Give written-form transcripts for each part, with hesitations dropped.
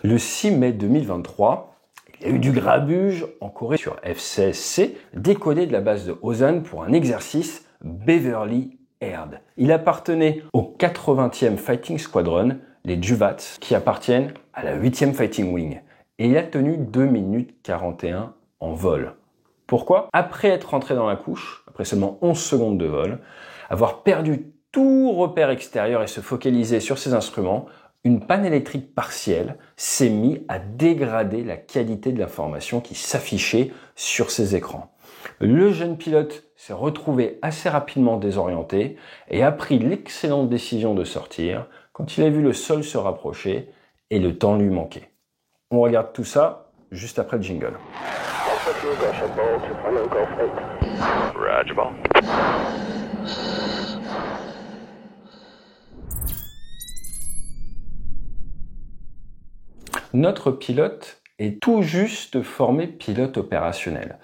Le 6 mai 2023, il y a eu du grabuge en Corée sur F-16C, décollé de la base de Osan pour un exercice Beverly Aird. Il appartenait au 80e Fighting Squadron, les Juvats, qui appartiennent à la 8e Fighting Wing. Et il a tenu 2 minutes 41 en vol. Pourquoi? Après être rentré dans la couche, après seulement 11 secondes de vol, avoir perdu tout repère extérieur et se focaliser sur ses instruments, une panne électrique partielle s'est mise à dégrader la qualité de l'information qui s'affichait sur ses écrans. Le jeune pilote s'est retrouvé assez rapidement désorienté et a pris l'excellente décision de sortir quand il a vu le sol se rapprocher et le temps lui manquait. On regarde tout ça juste après le jingle. Notre pilote est tout juste formé pilote opérationnel.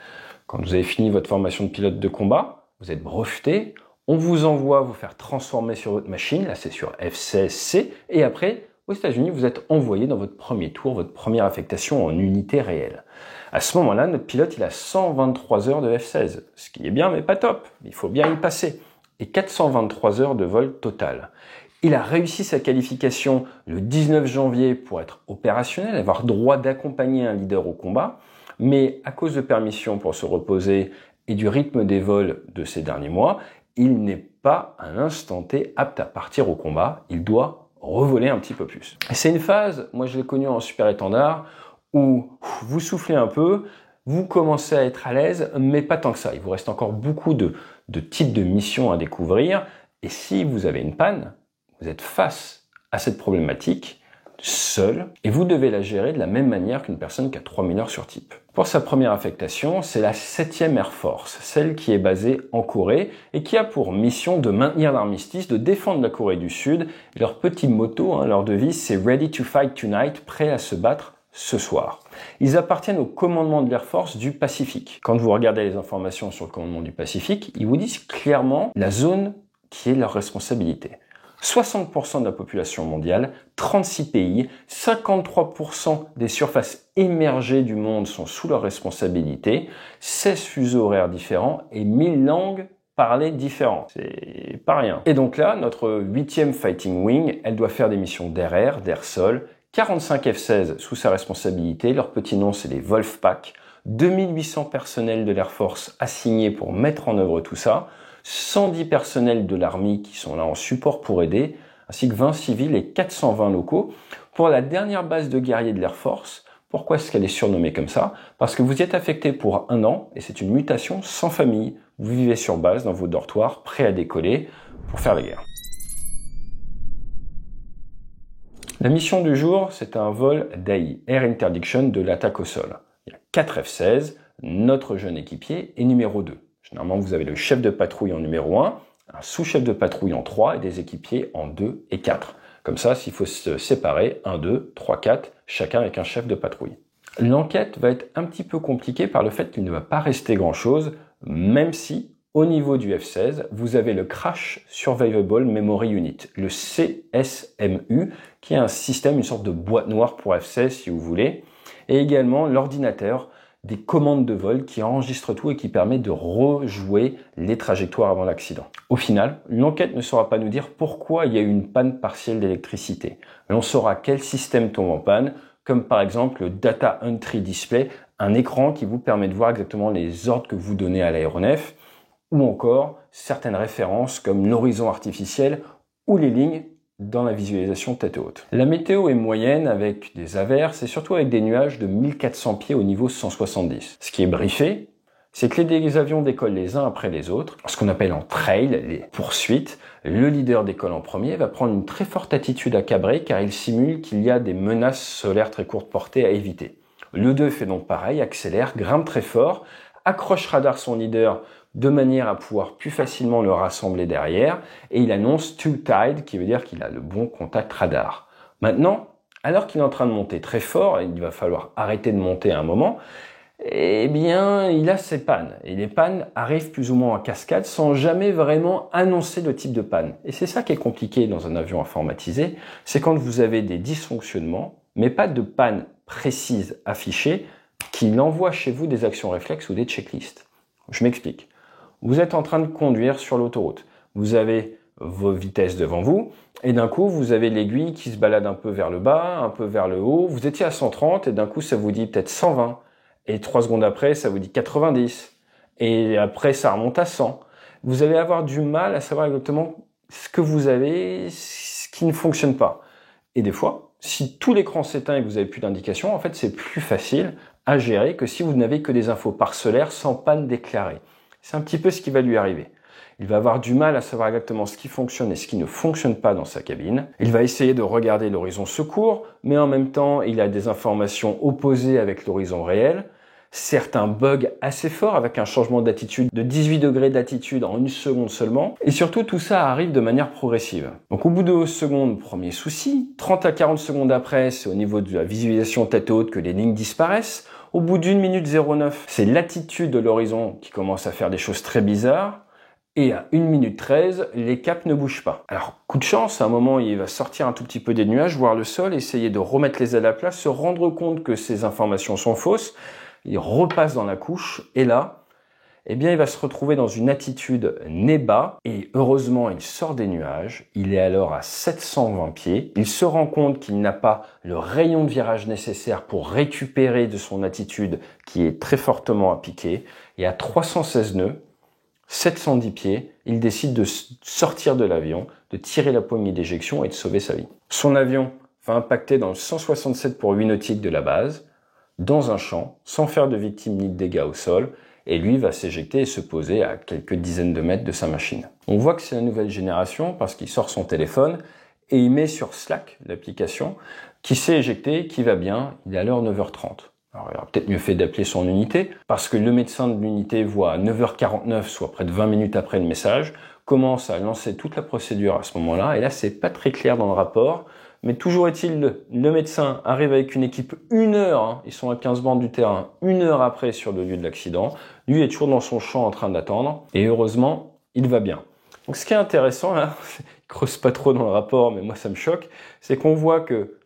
Quand vous avez fini votre formation de pilote de combat, vous êtes breveté, on vous envoie vous faire transformer sur votre machine, là c'est sur F-16C, et après, aux États-Unis, vous êtes envoyé dans votre premier tour, votre première affectation en unité réelle. À ce moment-là, notre pilote, il a 123 heures de F-16, ce qui est bien mais pas top, il faut bien y passer, et 423 heures de vol total. Il a réussi sa qualification le 19 janvier pour être opérationnel, avoir droit d'accompagner un leader au combat, mais à cause de permissions pour se reposer et du rythme des vols de ces derniers mois, il n'est pas à l'instant T apte à partir au combat, il doit revoler un petit peu plus. C'est une phase, moi je l'ai connue en super étendard, où vous soufflez un peu, vous commencez à être à l'aise, mais pas tant que ça. Il vous reste encore beaucoup de types de missions à découvrir, et si vous avez une panne, vous êtes face à cette problématique, seul, et vous devez la gérer de la même manière qu'une personne qui a 3000 heures sur type. Pour sa première affectation, c'est la 7e Air Force, celle qui est basée en Corée et qui a pour mission de maintenir l'armistice, de défendre la Corée du Sud. Et leur petit motto, leur devise, c'est « Ready to fight tonight », prêt à se battre ce soir. Ils appartiennent au commandement de l'Air Force du Pacifique. Quand vous regardez les informations sur le commandement du Pacifique, ils vous disent clairement la zone qui est leur responsabilité. 60% de la population mondiale, 36 pays, 53% des surfaces émergées du monde sont sous leur responsabilité, 16 fuseaux horaires différents et 1000 langues parlées différentes. C'est pas rien. Et donc là, notre 8e Fighting Wing, elle doit faire des missions d'air-air, d'air-sol, 45 F-16 sous sa responsabilité, leur petit nom c'est les Wolfpack, 2800 personnels de l'Air Force assignés pour mettre en œuvre tout ça, 110 personnels de l'armée qui sont là en support pour aider, ainsi que 20 civils et 420 locaux. Pour la dernière base de guerriers de l'Air Force, pourquoi est-ce qu'elle est surnommée comme ça? Parce que vous y êtes affecté pour 1 an et c'est une mutation sans famille. Vous vivez sur base dans vos dortoirs, prêts à décoller pour faire la guerre. La mission du jour, c'est un vol d'AI, Air Interdiction de l'attaque au sol. Il y a 4 F-16, notre jeune équipier est numéro 2. Généralement, vous avez le chef de patrouille en numéro 1, un sous-chef de patrouille en 3 et des équipiers en 2 et 4. Comme ça, s'il faut se séparer, 1, 2, 3, 4, chacun avec un chef de patrouille. L'enquête va être un petit peu compliquée par le fait qu'il ne va pas rester grand-chose, même si, au niveau du F-16, vous avez le Crash Survivable Memory Unit, le CSMU, qui est un système, une sorte de boîte noire pour F-16 si vous voulez, et également l'ordinateur des commandes de vol qui enregistrent tout et qui permet de rejouer les trajectoires avant l'accident. Au final, l'enquête ne saura pas nous dire pourquoi il y a eu une panne partielle d'électricité, mais on saura quel système tombe en panne, comme par exemple le Data Entry Display, un écran qui vous permet de voir exactement les ordres que vous donnez à l'aéronef, ou encore certaines références comme l'horizon artificiel ou les lignes dans la visualisation tête haute. La météo est moyenne avec des averses et surtout avec des nuages de 1400 pieds au niveau 170. Ce qui est briefé, c'est que les avions décollent les uns après les autres, ce qu'on appelle en trail, les poursuites. Le leader décolle en premier, va prendre une très forte attitude à cabrer car il simule qu'il y a des menaces solaires très courte portée à éviter. Le 2 fait donc pareil, accélère, grimpe très fort, accroche radar son leader de manière à pouvoir plus facilement le rassembler derrière, et il annonce to tide, qui veut dire qu'il a le bon contact radar. Maintenant, alors qu'il est en train de monter très fort, et il va falloir arrêter de monter à un moment, eh bien, il a ses pannes. Et les pannes arrivent plus ou moins en cascade sans jamais vraiment annoncer le type de panne. Et c'est ça qui est compliqué dans un avion informatisé, c'est quand vous avez des dysfonctionnements mais pas de panne précise affichée qui envoie chez vous des actions réflexes ou des checklists. Je m'explique. Vous êtes en train de conduire sur l'autoroute. Vous avez vos vitesses devant vous et d'un coup, vous avez l'aiguille qui se balade un peu vers le bas, un peu vers le haut. Vous étiez à 130 et d'un coup, ça vous dit peut-être 120. Et 3 secondes après, ça vous dit 90. Et après, ça remonte à 100. Vous allez avoir du mal à savoir exactement ce que vous avez, ce qui ne fonctionne pas. Et des fois, si tout l'écran s'éteint et que vous n'avez plus d'indication, en fait, c'est plus facile à gérer que si vous n'avez que des infos parcellaires sans panne déclarée. C'est un petit peu ce qui va lui arriver. Il va avoir du mal à savoir exactement ce qui fonctionne et ce qui ne fonctionne pas dans sa cabine. Il va essayer de regarder l'horizon secours, mais en même temps, il a des informations opposées avec l'horizon réel. Certains bugs assez forts avec un changement d'attitude de 18 degrés d'attitude en 1 seconde seulement. Et surtout, tout ça arrive de manière progressive. Donc au bout de 11 secondes, premier souci. 30 à 40 secondes après, c'est au niveau de la visualisation tête haute que les lignes disparaissent. Au bout d'1 minute 09, c'est l'attitude de l'horizon qui commence à faire des choses très bizarres. Et à 1 minute 13, les caps ne bougent pas. Alors, coup de chance, à un moment, il va sortir un tout petit peu des nuages, voir le sol, essayer de remettre les ailes à plat, se rendre compte que ces informations sont fausses. Il repasse dans la couche et là, eh bien, il va se retrouver dans une attitude nez bas et heureusement, il sort des nuages. Il est alors à 720 pieds. Il se rend compte qu'il n'a pas le rayon de virage nécessaire pour récupérer de son attitude qui est très fortement à piquer. Et à 316 nœuds, 710 pieds, il décide de sortir de l'avion, de tirer la poignée d'éjection et de sauver sa vie. Son avion va impacter dans le 167 pour 8 nautiques de la base, dans un champ, sans faire de victimes ni de dégâts au sol, et lui va s'éjecter et se poser à quelques dizaines de mètres de sa machine. On voit que c'est la nouvelle génération parce qu'il sort son téléphone et il met sur Slack, l'application, qui s'est éjecté, qui va bien, il est à l'heure 9h30. Alors, il aurait peut-être mieux fait d'appeler son unité, parce que le médecin de l'unité voit à 9h49, soit près de 20 minutes après le message, commence à lancer toute la procédure à ce moment-là, et là, c'est pas très clair dans le rapport, mais toujours est-il, le médecin arrive avec une équipe 1 heure, ils sont à 15 bornes du terrain, 1 heure après sur le lieu de l'accident, lui est toujours dans son champ en train d'attendre, et heureusement, il va bien. Donc ce qui est intéressant, là, il creuse pas trop dans le rapport, mais moi ça me choque, c'est qu'on voit que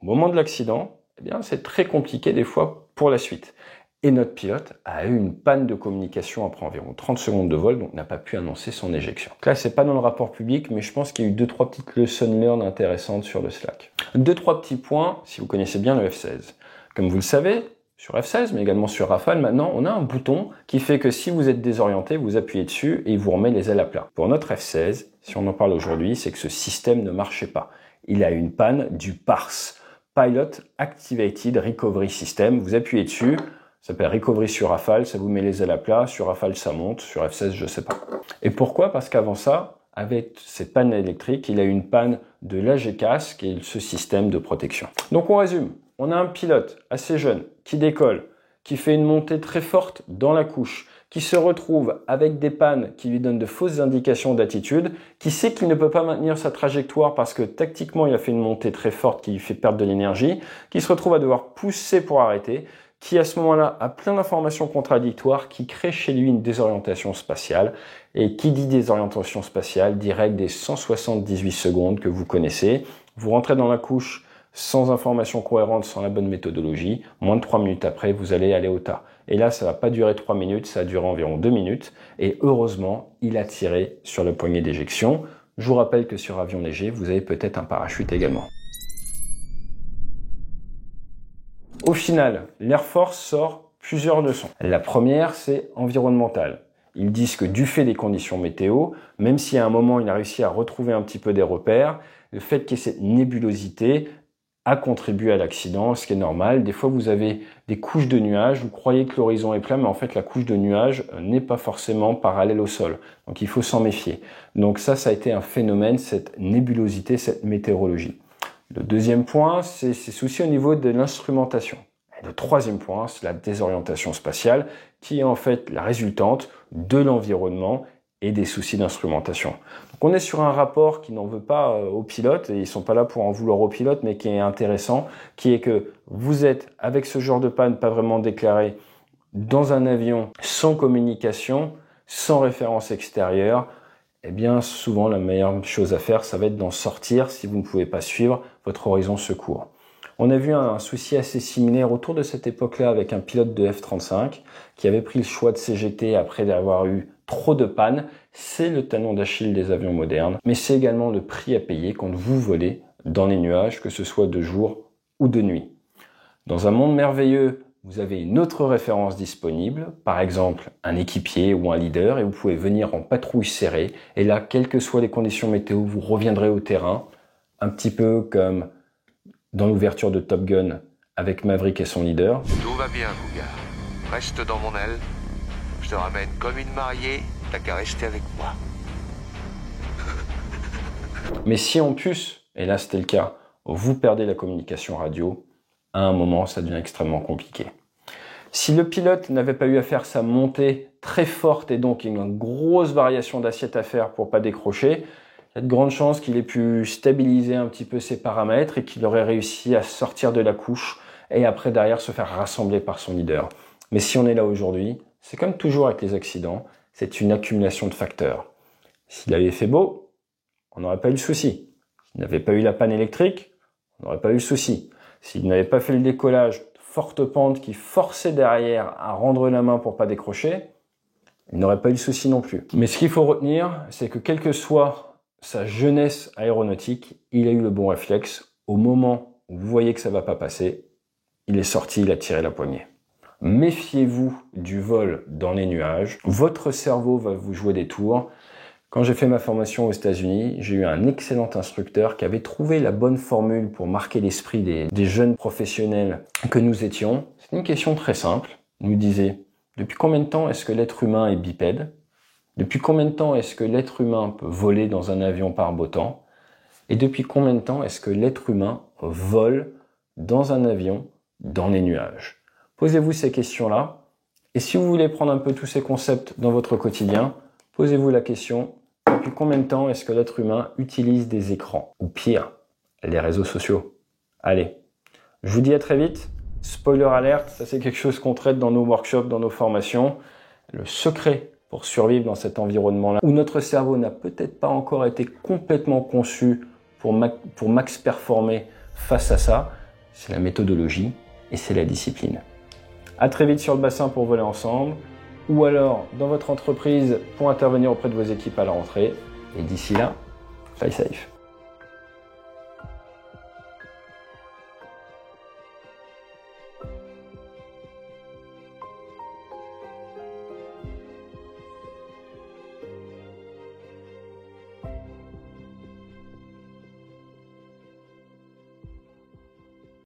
au moment de l'accident, eh bien, c'est très compliqué des fois pour la suite. Et notre pilote a eu une panne de communication après environ 30 secondes de vol, donc n'a pas pu annoncer son éjection. Donc là, c'est pas dans le rapport public, mais je pense qu'il y a eu 2-3 petites lessons learned intéressantes sur le Slack. 2-3 petits points, si vous connaissez bien le F16. Comme vous le savez, sur F16, mais également sur Rafale, maintenant, on a un bouton qui fait que si vous êtes désorienté, vous appuyez dessus et il vous remet les ailes à plat. Pour notre F16, si on en parle aujourd'hui, c'est que ce système ne marchait pas. Il a eu une panne du PARS. Pilot Activated Recovery System. Vous appuyez dessus, ça s'appelle Recovery sur Rafale, ça vous met les ailes à plat. Sur Rafale, ça monte. Sur F16, je sais pas. Et pourquoi? Parce qu'avant ça, avec cette panne électrique, il a eu une panne de l'AGCAS, qui est ce système de protection. Donc on résume. On a un pilote assez jeune qui décolle, qui fait une montée très forte dans la couche, qui se retrouve avec des pannes qui lui donnent de fausses indications d'attitude, qui sait qu'il ne peut pas maintenir sa trajectoire parce que tactiquement il a fait une montée très forte qui lui fait perdre de l'énergie, qui se retrouve à devoir pousser pour arrêter, qui à ce moment-là a plein d'informations contradictoires, qui crée chez lui une désorientation spatiale, et qui dit désorientation spatiale, direct des 178 secondes que vous connaissez. Vous rentrez dans la couche sans information cohérente, sans la bonne méthodologie, moins de 3 minutes après, vous allez aller au tas. Et là, ça va pas durer 3 minutes, ça a duré environ 2 minutes. Et heureusement, il a tiré sur le poignet d'éjection. Je vous rappelle que sur avion léger, vous avez peut-être un parachute également. Au final, l'Air Force sort plusieurs leçons. La première, c'est environnementale. Ils disent que du fait des conditions météo, même si à un moment il a réussi à retrouver un petit peu des repères, le fait qu'il y ait cette nébulosité a contribué à l'accident, ce qui est normal. Des fois, vous avez des couches de nuages, vous croyez que l'horizon est plat, mais en fait, la couche de nuages n'est pas forcément parallèle au sol. Donc, il faut s'en méfier. Donc ça a été un phénomène, cette nébulosité, cette météorologie. Le deuxième point, c'est ces soucis au niveau de l'instrumentation. Et le troisième point, c'est la désorientation spatiale, qui est en fait la résultante de l'environnement et des soucis d'instrumentation. Donc on est sur un rapport qui n'en veut pas aux pilotes, et ils sont pas là pour en vouloir aux pilotes, mais qui est intéressant, qui est que vous êtes, avec ce genre de panne pas vraiment déclarée, dans un avion sans communication, sans référence extérieure, eh bien souvent la meilleure chose à faire, ça va être d'en sortir si vous ne pouvez pas suivre votre horizon secours. On a vu un souci assez similaire autour de cette époque-là avec un pilote de F-35 qui avait pris le choix de CGT après avoir eu trop de pannes. C'est le talon d'Achille des avions modernes, mais c'est également le prix à payer quand vous volez dans les nuages, que ce soit de jour ou de nuit. Dans un monde merveilleux, vous avez une autre référence disponible, par exemple un équipier ou un leader, et vous pouvez venir en patrouille serrée. Et là, quelles que soient les conditions météo, vous reviendrez au terrain, un petit peu comme dans l'ouverture de Top Gun avec Maverick et son leader. Tout va bien, Fouga. Reste dans mon aile. Je te ramène comme une mariée. T'as qu'à rester avec moi. Mais si en plus, et là c'était le cas, vous perdez la communication radio, à un moment ça devient extrêmement compliqué. Si le pilote n'avait pas eu à faire sa montée très forte et donc une grosse variation d'assiette à faire pour pas décrocher, il y a de grandes chances qu'il ait pu stabiliser un petit peu ses paramètres et qu'il aurait réussi à sortir de la couche et après derrière se faire rassembler par son leader. Mais si on est là aujourd'hui, c'est comme toujours avec les accidents, c'est une accumulation de facteurs. S'il avait fait beau, on n'aurait pas eu le souci. S'il n'avait pas eu la panne électrique, on n'aurait pas eu le souci. S'il n'avait pas fait le décollage de forte pente qui forçait derrière à rendre la main pour pas décrocher, il n'aurait pas eu le souci non plus. Mais ce qu'il faut retenir, c'est que quelle que soit sa jeunesse aéronautique, il a eu le bon réflexe. Au moment où vous voyez que ça va pas passer, il est sorti, il a tiré la poignée. Méfiez-vous du vol dans les nuages. Votre cerveau va vous jouer des tours. Quand j'ai fait ma formation aux États-Unis, j'ai eu un excellent instructeur qui avait trouvé la bonne formule pour marquer l'esprit des jeunes professionnels que nous étions. C'est une question très simple. Il nous disait, depuis combien de temps est-ce que l'être humain est bipède ? Depuis combien de temps est-ce que l'être humain peut voler dans un avion par beau temps? Et depuis combien de temps est-ce que l'être humain vole dans un avion dans les nuages? Posez-vous ces questions-là. Et si vous voulez prendre un peu tous ces concepts dans votre quotidien, posez-vous la question, depuis combien de temps est-ce que l'être humain utilise des écrans? Ou pire, les réseaux sociaux. Allez, je vous dis à très vite. Spoiler alert, ça c'est quelque chose qu'on traite dans nos workshops, dans nos formations. Le secret pour survivre dans cet environnement-là, où notre cerveau n'a peut-être pas encore été complètement conçu pour max performer face à ça, c'est la méthodologie et c'est la discipline. À très vite sur le bassin pour voler ensemble, ou alors dans votre entreprise pour intervenir auprès de vos équipes à la rentrée. Et d'ici là, fly safe.